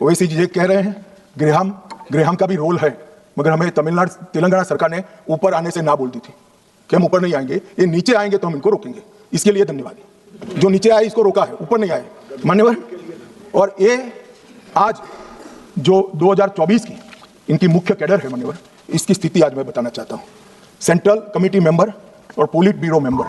ओवैसी जी कह रहे हैं ग्रेहाम का भी रोल है, मगर हमें तेलंगाना सरकार ने ऊपर आने से ना बोल दी थी कि हम ऊपर नहीं आएंगे, ये नीचे आएंगे तो हम इनको रोकेंगे। इसके लिए धन्यवाद। जो नीचे आए इसको रोका है, ऊपर नहीं आए मान्यवर। और ये आज जो 2024 की इनकी मुख्य कैडर है मान्यवर, इसकी स्थिति आज मैं बताना चाहता हूँ। सेंट्रल कमेटी मेंबर और पोलिट ब्यूरो मेंबर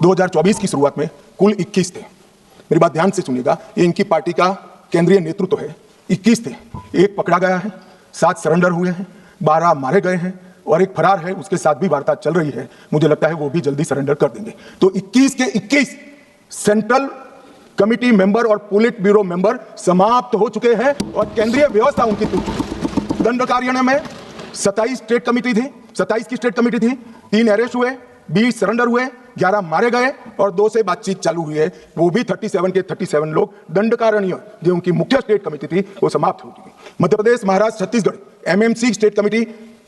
2024 की शुरुआत में कुल 21 थे। मेरी बात ध्यान से सुनिएगा, ये इनकी पार्टी का केंद्रीय नेतृत्व है। 21 थे, एक पकड़ा गया है, 7 सरेंडर हुए हैं, 12 मारे गए हैं और एक फरार है, उसके साथ भी वार्ता चल रही है। मुझे लगता है वो भी जल्दी सरेंडर कर देंगे। तो 21 के 21 सेंट्रल कमेटी मेंबर और पोलिट ब्यूरो मेंबर समाप्त हो चुके हैं और केंद्रीय व्यवस्था उनकी टूटी। दंड कार्यालय में 27 स्टेट कमेटी थी, 27 की स्टेट कमेटी थी, 3 अरेस्ट हुए, 20 सरेंडर हुए, 11 मारे गए और 2 से बातचीत चालू हुई है। वो भी 37 के 37 लोग दंडकारणीय जो उनकी मुख्य स्टेट कमेटी थी वो समाप्त हो चुकी। Madhya Pradesh, Maharashtra, Chhattisgarh MMC state committee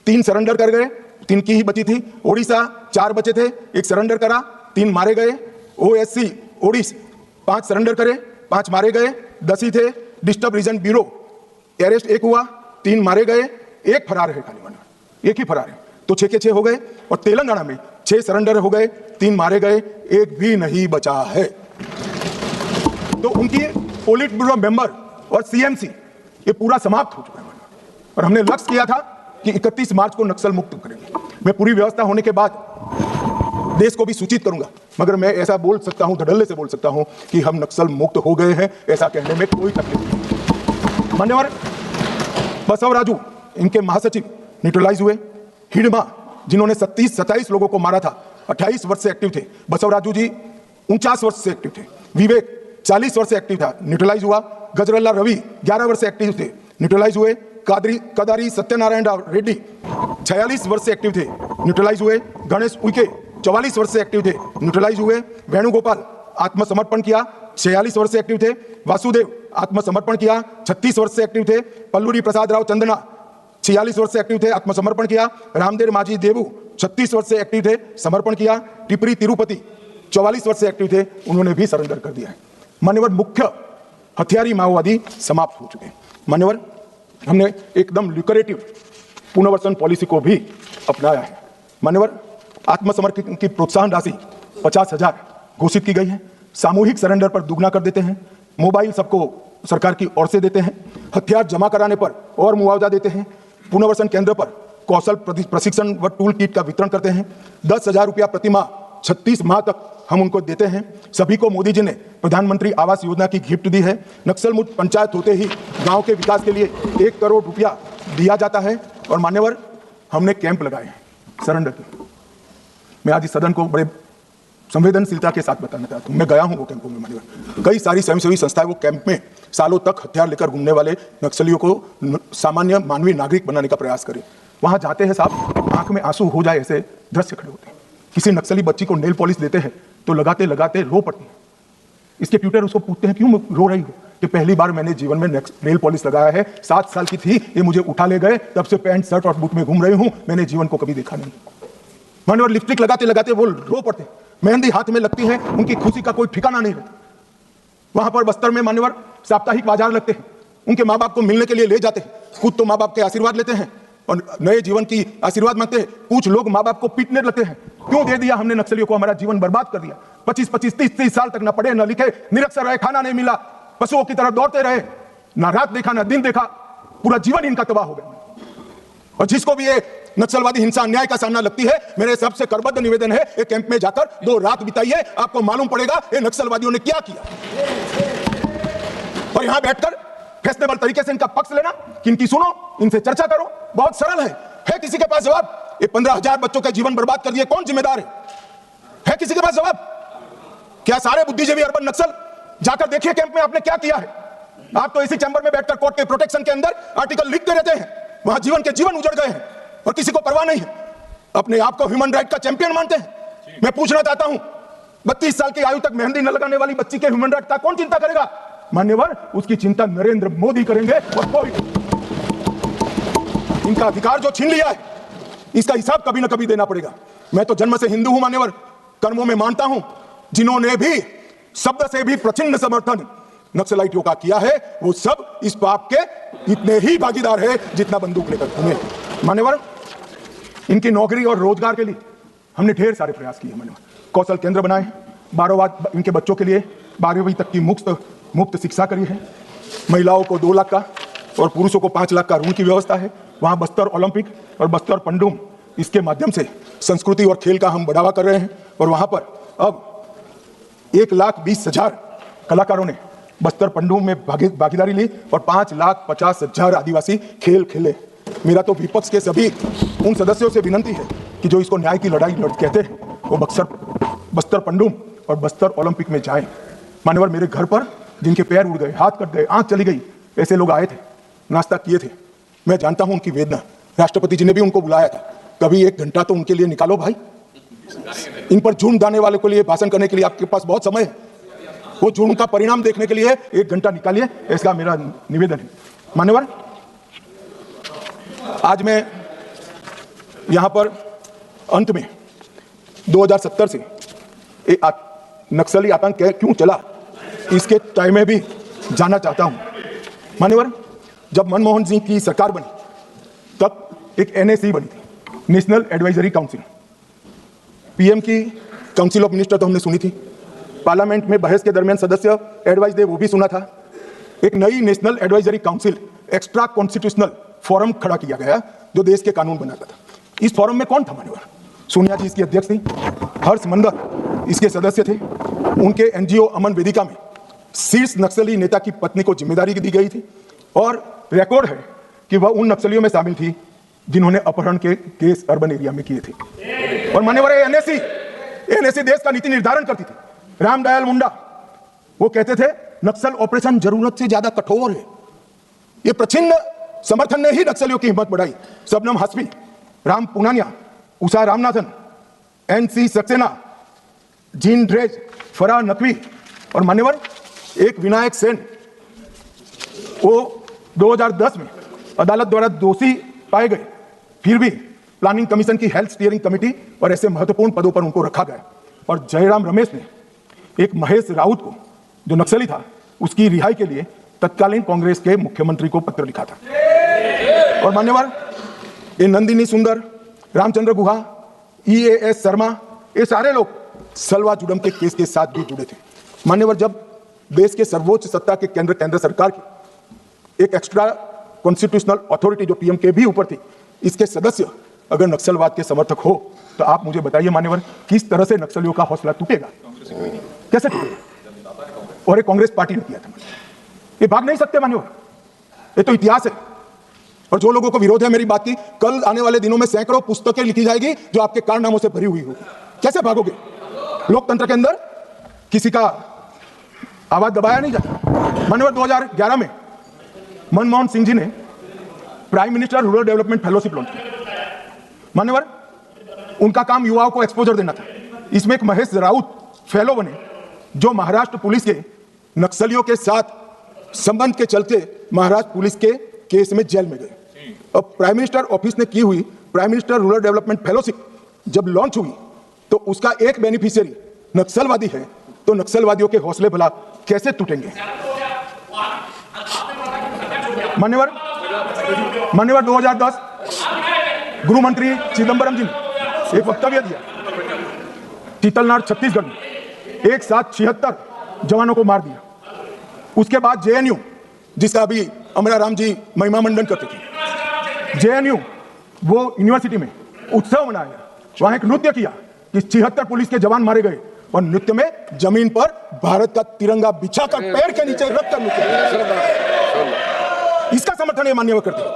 3 surrender कर गए, 3 की ही बची थी। ओडिशा 4 बचे थे, 1 सरेंडर करा, 3 मारे गए। ओएससी ओडिशा 5 सरेंडर करे, 5 मारे गए, 10 ही थे। डिस्टर्ब रीजन ब्यूरो अरेस्ट 1 हुआ, 3 मारे गए, 1 फरार है, खाली माना 1 ही फरार है, तो 6 के 6 हो गए। और तेलंगाना में 6 सरेंडर हो गए, 3 मारे गए, 1 भी नहीं बचा है। तो उनकी पोलिट ब्यूरो मेंबर और सीएमसी ये पूरा समाप्त हो चुका है और हमने लक्ष्य किया था कि 31 मार्च को नक्सल मुक्त करेंगे। मैं पूरी व्यवस्था होने के बाद देश को भी सूचित करूंगा, मगर मैं ऐसा बोल सकता हूं, धड़ल्ले से बोल सकता हूं कि हम नक्सल मुक्त हो गए हैं, ऐसा कहने में कोई तकलीफ नहीं। मान्यवर बसवराजू इनके महासचिव न्यूट्रलाइज हुए। हिडमा जिन्होंने 27 लोगों को मारा था, 28 वर्ष से एक्टिव थे। बसवराजू जी 49 वर्ष से एक्टिव थे। विवेक 40 वर्ष से एक्टिव था, न्यूट्रलाइज हुआ। गजरल्ला रवि 11 वर्ष से एक्टिव थे, न्यूट्रलाइज हुए। कदारी सत्यनारायण रेड्डी 46 वर्ष से एक्टिव थे, न्यूट्रलाइज हुए। गणेश उइके 44 वर्ष से एक्टिव थे, न्यूट्रलाइज हुए। वेणुगोपाल आत्मसमर्पण किया, 46 वर्ष से एक्टिव थे। वासुदेव आत्मसमर्पण किया, 36 वर्ष से एक्टिव थे। पल्लूरी प्रसाद राव चंदना 46 वर्ष से एक्टिव थे, आत्मसमर्पण किया। रामदेव माझी देवू 36 वर्ष से एक्टिव थे, समर्पण किया। टिपरी तिरुपति 44 वर्ष से एक्टिव थे, उन्होंने भी सरेंडर कर दिया है। मान्यवर मुख्य हथियारी माओवादी समाप्त हो चुके हैं। मान्यवर हमने एकदम ल्यूक्रेटिव पुनर्वसन पॉलिसी को भी अपनाया है। मान्यवर आत्मसमर्पण की प्रोत्साहन राशि 50,000 घोषित की गई है। सामूहिक सरेंडर पर दुगना कर देते हैं। मोबाइल सबको सरकार की ओर से देते हैं। हथियार जमा कराने पर और मुआवजा देते हैं। पुनर्वसन केंद्र पर कौशल प्रशिक्षण व टूल किट का वितरण करते हैं। 10,000 रुपया प्रति माह 36 माह तक हम उनको देते हैं। सभी को मोदी जी ने प्रधानमंत्री आवास योजना की गिफ्ट दी है। नक्सल मुक्त पंचायत होते ही गांव के विकास के लिए 1 करोड़ रुपया दिया जाता है। और मान्यवर हमने कैंप लगाए हैं सरेंडर के। मैं आज इस सदन को बड़े संवेदनशीलता के साथ बताना चाहता हूँ। मैं गया हूँ वो कैंपों में मान्यवर। कई सारी स्वयंसेवी संस्थाएं वो कैंप में सालों तक हथियार लेकर घूमने वाले नक्सलियों को सामान्य मानवीय नागरिक बनाने का प्रयास करें। वहां जाते हैं साहब, आंख में आंसू हो जाए ऐसे दृश्य खड़े होते हैं। किसी नक्सली बच्ची को नेल पॉलिश देते हैं तो लगाते लगाते रो पड़ती है। इसके ट्यूटर उसको पूछते हैं क्यों रो रही हो, कि पहली बार मैंने जीवन में नेल पॉलिश लगाया है, 7 साल की थी, ये मुझे उठा ले गए, तब से पैंट शर्ट और बूट में घूम रही हूं, मैंने जीवन को कभी देखा नहीं। मान्यवर लिपस्टिक लगाते लगाते वो रो पड़ते, मेहंदी हाथ में लगती है, उनकी खुशी का कोई ठिकाना नहीं रहता। वहां पर बस्तर में मान्यवर साप्ताहिक बाजार लगते हैं, उनके माँ बाप को मिलने के लिए ले जाते हैं। खुद तो माँ बाप के आशीर्वाद लेते हैं और नए जीवन की आशीर्वाद मांगते हैं। कुछ लोग माँ बाप को पीटने लगते हैं, क्यों दे दिया हमने नक्सलियों को, हमारा जीवन बर्बाद कर दिया। 25-25, 30-30 साल तक न पढ़े न लिखे, निरक्षर रहे, खाना नहीं मिला, पशुओं की तरह दौड़ते रहे, ना रात देखा ना दिन देखा, पूरा जीवन इनका तबाह हो गया। और जिसको भी ये नक्सलवादी हिंसा अन्याय का सामना लगती है, मेरे सबसे करबद्ध निवेदन है, एक कैंप में जाकर 2 रात बिताइए, आपको मालूम पड़ेगा ये नक्सलवादियों ने क्या किया। और यहां बैठकर फैशनेबल तरीके से इनका पक्ष लेना, कि इनकी सुनो, इनसे चर्चा करो, बहुत सरल है किसी के पास जवाब? ये 15,000 बच्चों का जीवन बर्बाद कर दिए, कौन जिम्मेदार है किसी के पास जवाब? क्या सारे बुद्धिजीवी अर्बन नक्सल जाकर देखिए कैंप में आपने क्या किया है। आप तो इसी चैंबर में बैठकर कोर्ट के प्रोटेक्शन के अंदर आर्टिकल लिखते रहते हैं, वहां जीवन के जीवन उजड़ गए हैं और किसी को परवाह नहीं है। अपने आप को ह्यूमन राइट का चैंपियन मानते हैं। मैं पूछना चाहता हूं, 32 साल की आयु तक मेहंदी न लगाने वाली बच्ची के ह्यूमन राइट का कौन चिंता करेगा? मान्यवर उसकी चिंता नरेंद्र मोदी करेंगे और कोई। इनका अधिकार जो छीन लिया है, इसका हिसाब कभी ना कभी देना पड़ेगा। मैं तो जन्म से हिंदू हूं मान्यवर, कर्मों में मानता हूं। जिन्होंने भी शब्द से भी प्रचंड समर्थन नक्सलाइटियों का किया है वो सब इस पाप के इतने ही भागीदार है जितना बंदूक लेकर घूमे। मान्यवर, इनकी नौकरी और रोजगार के लिए हमने ढेर सारे प्रयास किए। मान्यवर, कौशल केंद्र बनाए, 12वां इनके बच्चों के लिए 12वीं तक की मुफ्त शिक्षा करी है, महिलाओं को 2 लाख का और पुरुषों को 5 लाख का ऋण की व्यवस्था है। वहाँ बस्तर ओलंपिक और बस्तर पंडुम इसके माध्यम से संस्कृति और खेल का हम बढ़ावा कर रहे हैं और वहाँ पर अब 1,20,000 कलाकारों ने बस्तर पंडुम में भागीदारी ली और 5,50,000 आदिवासी खेल खेले। मेरा तो विपक्ष के सभी उन सदस्यों से विनती है कि जो इसको न्याय की लड़ाई कहते हैं वो बस्तर पंडुम और बस्तर ओलंपिक में जाएं। मान्यवर, मेरे घर पर जिनके पैर उड़ गए, हाथ कट गए, आंख चली गई, ऐसे लोग आए थे, नाश्ता किए थे। मैं जानता हूं उनकी वेदना। राष्ट्रपति जी ने भी उनको बुलाया था। कभी 1 घंटा तो उनके लिए निकालो भाई। इन पर जुर्म डालने वाले के लिए भाषण करने के लिए आपके पास बहुत समय है। वो जुर्म का परिणाम देखने के लिए 1 घंटा निकालिए, ऐसा मेरा निवेदन है। मान्यवर, आज मैं यहां पर अंत में 2070 से नक्सली आतंक क्यों चला इसके टाइम में भी जानना चाहता हूं। मान्यवर, जब मनमोहन सिंह की सरकार बनी तब एक NAC बनी थी, नेशनल एडवाइजरी काउंसिल। PM की काउंसिल ऑफ मिनिस्टर तो हमने सुनी थी, पार्लियामेंट में बहस के दरमियान सदस्य एडवाइस दे वो भी सुना था। एक नई national advisory council extra constitutional forum खड़ा किया गया जो देश के कानून बनाता था। इस फोरम में कौन था मान्यवर? सोनिया जी इसकी अध्यक्ष थी, हर्ष मंदर इसके सदस्य थे। उनके NGO अमन वेदिका में शीर्ष नक्सली नेता की पत्नी को जिम्मेदारी दी गई थी और रिकॉर्ड है कि वह उन नक्सलियों में शामिल थी जिन्होंने अपहरण के केस अर्बन एरिया में किए थे। और मान्यवर, NAC देश का नीति निर्धारण करती थी। रामदयाल मुंडा वो कहते थे नक्सल ऑपरेशन जरूरत से ज्यादा कठोर है। ये प्रच्छिन्न समर्थन ने ही नक्सलियों की हिम्मत बढ़ाई। Shabnam Hashmi, Ram Puniyani, Usha Ramanathan, NC Saxena, Jean Dreze, Farah Naqvi और मान्यवर एक विनायक सेन, वो 2010 में अदालत द्वारा दोषी पाए गए, फिर भी प्लानिंग कमीशन की हेल्थ स्टीयरिंग कमेटी और ऐसे महत्वपूर्ण पदों पर उनको रखा गया। और जयराम रमेश ने एक महेश राउत को जो नक्सली था उसकी रिहाई के लिए तत्कालीन कांग्रेस के मुख्यमंत्री को पत्र लिखा था। और मान्यवर, ये नंदिनी सुंदर, रामचंद्र गुहा, EAS शर्मा, ये सारे लोग सलवा जुडम के केस के साथ भी जुड़े थे। मान्यवर, जब देश के सर्वोच्च सत्ता के केंद्र सरकार की एक एक्स्ट्रा कॉन्स्टिट्यूशनल अथॉरिटी जो PM के भी ऊपर थी, इसके सदस्य अगर नक्सलवाद के समर्थक हो तो आप मुझे बताइए मान्यवर, किस तरह से नक्सलियों का हौसला टूटेगा? कैसे टूटेगा? और ये कांग्रेस पार्टी ने किया था। ये भाग नहीं सकते मान्यवर, ये तो इतिहास है। और जो लोगों को विरोध है मेरी बात की, कल आने वाले दिनों में सैकड़ों पुस्तकें लिखी जाएगी जो आपके कारनामों से भरी हुई होगी। कैसे भागोगे? लोकतंत्र के अंदर किसी का आवाज दबाया नहीं जाता। मान्यवर, 2011 में मनमोहन सिंह जी ने prime minister rural development fellowship launch किया। मान्यवर, उनका काम युवाओं को एक्सपोजर देना था। इसमें एक महेश राउत फेलो बने जो महाराष्ट्र पुलिस के नक्सलियों के साथ संबंध के चलते महाराष्ट्र पुलिस के केस में जेल में गए। अब प्राइम मिनिस्टर ऑफिस ने की हुई prime minister rural development fellowship जब लॉन्च हुई तो उसका एक बेनिफिशियरी नक्सलवादी है, तो नक्सलवादियों के हौसले भला कैसे टूटेंगे? मान्यवर 2010 गृह मंत्री चिदंबरम जी ने एक वक्तव्य दिया, टीतलनार छत्तीसगढ़ में एक साथ 76 जवानों को मार दिया। उसके बाद JNU, जिसका अभी अमरा राम जी महिमा मंडन करते थे, JNU वो यूनिवर्सिटी में उत्सव मनाया, वहां एक नृत्य किया कि 76 पुलिस के जवान मारे गए और नृत्य में जमीन पर भारत का तिरंगा बिछाकर पैर के नीचे रखकर नृत्य। इसका समर्थन ये मान्यवर करते हैं।